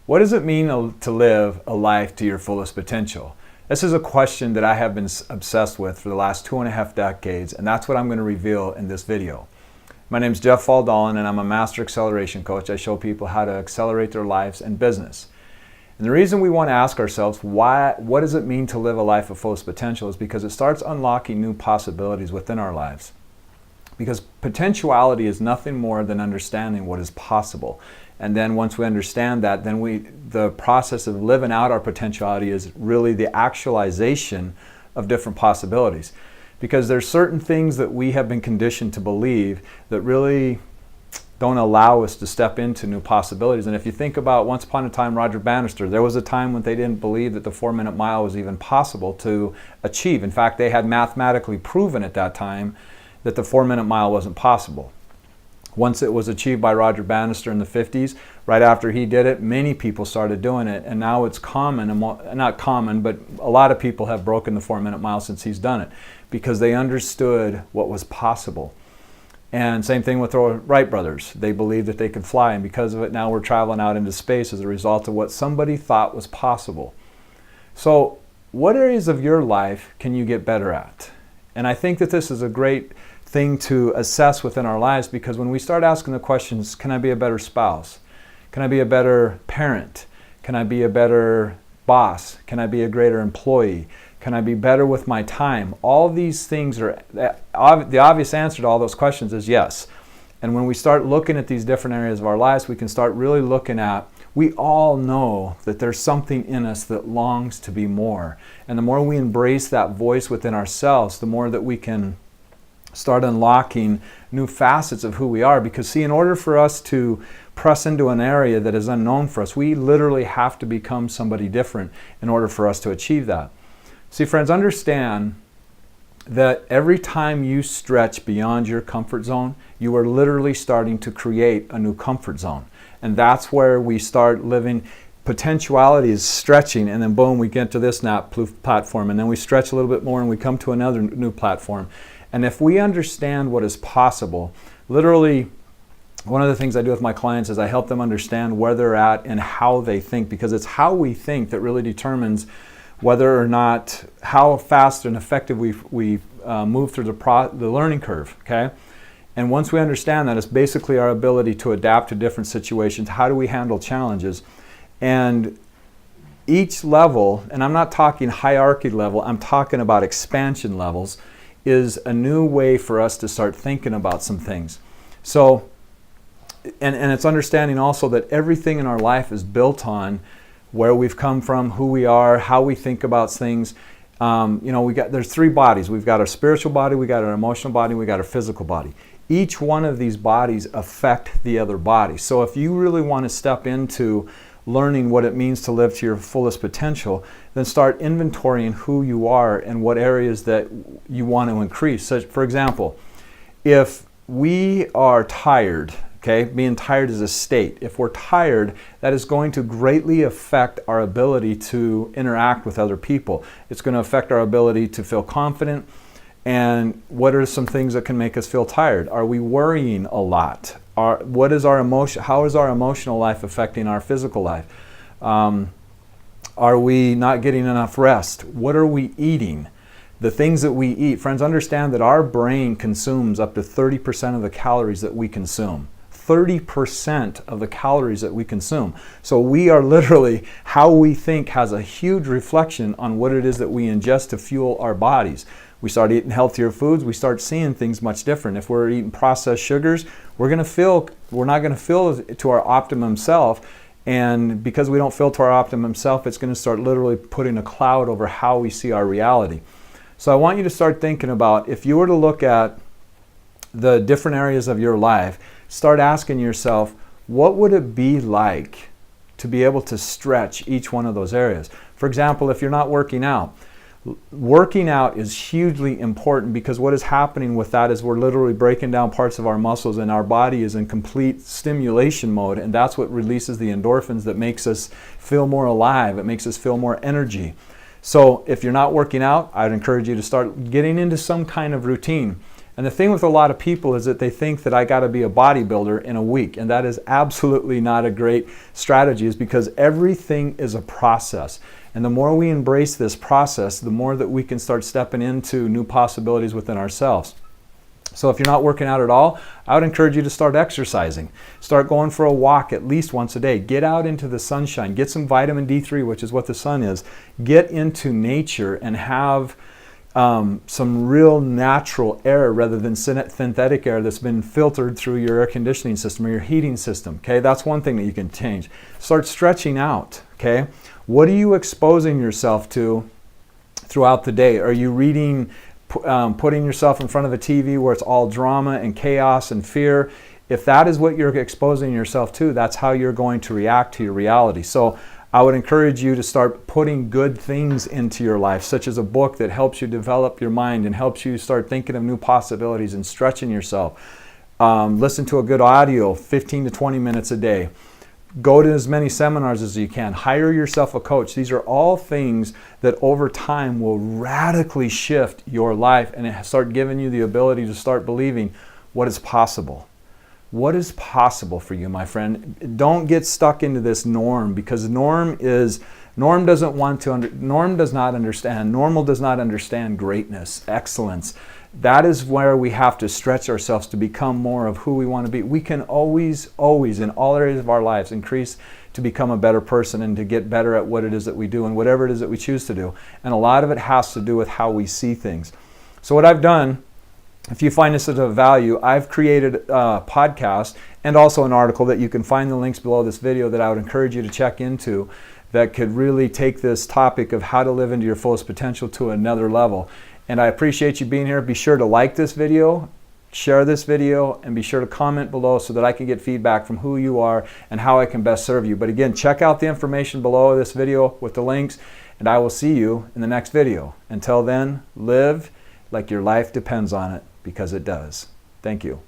What does it mean to live a life to your fullest potential? This is a question that I have been obsessed with for the last 2.5 decades, and that's what I'm going to reveal in this video. My name is Jeff Faldalen, and I'm a master acceleration coach. I show people how to accelerate their lives and business. And the reason we want to ask ourselves, what does it mean to live a life of fullest potential, is because it starts unlocking new possibilities within our lives. Because potentiality is nothing more than understanding what is possible. And then once we understand that, then the process of living out our potentiality is really the actualization of different possibilities. Because there's certain things that we have been conditioned to believe that really don't allow us to step into new possibilities. And if you think about once upon a time, Roger Bannister, there was a time when they didn't believe that the 4-minute mile was even possible to achieve. In fact, they had mathematically proven at that time that the 4-minute mile wasn't possible. Once it was achieved by Roger Bannister in the 50s, right after he did it, many people started doing it, and now it's common, not common, but a lot of people have broken the 4-minute mile since he's done it, because they understood what was possible. And same thing with the Wright brothers. They believed that they could fly, and because of it, now we're traveling out into space as a result of what somebody thought was possible. So, what areas of your life can you get better at? And I think that this is a great thing to assess within our lives, because when we start asking the questions, can I be a better spouse? Can I be a better parent? Can I be a better boss? Can I be a greater employee? Can I be better with my time? All these things are, the obvious answer to all those questions is yes. And when we start looking at these different areas of our lives, we can start really looking at, we all know that there's something in us that longs to be more. And the more we embrace that voice within ourselves, the more that we can start unlocking new facets of who we are. Because see, in order for us to press into an area that is unknown for us, we literally have to become somebody different in order for us to achieve that. See, friends, understand that every time you stretch beyond your comfort zone, you are literally starting to create a new comfort zone. And that's where we start living. Potentiality is stretching, and then boom, we get to this platform, and then we stretch a little bit more and we come to another new platform. And if we understand what is possible, literally, one of the things I do with my clients is I help them understand where they're at and how they think, because it's how we think that really determines whether or not, how fast and effective we move through the learning curve, okay? And once we understand that, it's basically our ability to adapt to different situations. How do we handle challenges? And each level, and I'm not talking hierarchy level, I'm talking about expansion levels, is a new way for us to start thinking about some things. So, and it's understanding also that everything in our life is built on where we've come from, who we are, how we think about things. There's 3 bodies. We've got our spiritual body, we got our emotional body, we got our physical body. Each one of these bodies affect the other body. So if you really want to step into learning what it means to live to your fullest potential, then start inventorying who you are and what areas that you want to increase. So, for example, if we are tired, okay, being tired is a state. If we're tired, that is going to greatly affect our ability to interact with other people. It's going to affect our ability to feel confident. And what are some things that can make us feel tired? Are we worrying a lot? What is our emotion? How is our emotional life affecting our physical life? Are we not getting enough rest? What are we eating? The things that we eat. Friends, understand that our brain consumes up to 30% of the calories that we consume. 30% of the calories that we consume. So we are literally, how we think has a huge reflection on what it is that we ingest to fuel our bodies. We start eating healthier foods, we start seeing things much different. If we're eating processed sugars, we're not going to feel to our optimum self. And because we don't feel to our optimum self, it's going to start literally putting a cloud over how we see our reality. So I want you to start thinking about, if you were to look at the different areas of your life, start asking yourself, what would it be like to be able to stretch each one of those areas? For example, if you're not working out is hugely important, because what is happening with that is we're literally breaking down parts of our muscles, and our body is in complete stimulation mode, and that's what releases the endorphins that makes us feel more alive. It makes us feel more energy. So if you're not working out, I'd encourage you to start getting into some kind of routine. And the thing with a lot of people is that they think that I got to be a bodybuilder in a week. And that is absolutely not a great strategy, is because everything is a process. And the more we embrace this process, the more that we can start stepping into new possibilities within ourselves. So if you're not working out at all, I would encourage you to start exercising. Start going for a walk at least once a day. Get out into the sunshine. Get some vitamin D3, which is what the sun is. Get into nature and have some real natural air rather than synthetic air that's been filtered through your air conditioning system or your heating system. Okay, that's one thing that you can change. Start stretching out. Okay, what are you exposing yourself to throughout the day? Are you reading, putting yourself in front of a TV where it's all drama and chaos and fear? If that is what you're exposing yourself to, that's how you're going to react to your reality. So I would encourage you to start putting good things into your life, such as a book that helps you develop your mind and helps you start thinking of new possibilities and stretching yourself. Listen to a good audio, 15 to 20 minutes a day. Go to as many seminars as you can. Hire yourself a coach. These are all things that over time will radically shift your life and start giving you the ability to start believing what is possible. What is possible for you, my friend? Don't get stuck into this norm, because normal does not understand greatness, excellence. That is where we have to stretch ourselves to become more of who we want to be. We can always, in all areas of our lives, increase to become a better person and to get better at what it is that we do and whatever it is that we choose to do. And a lot of it has to do with how we see things. So what I've done, if you find this of value, I've created a podcast and also an article that you can find the links below this video that I would encourage you to check into, that could really take this topic of how to live into your fullest potential to another level. And I appreciate you being here. Be sure to like this video, share this video, and be sure to comment below so that I can get feedback from who you are and how I can best serve you. But again, check out the information below this video with the links, and I will see you in the next video. Until then, live like your life depends on it, because it does. Thank you.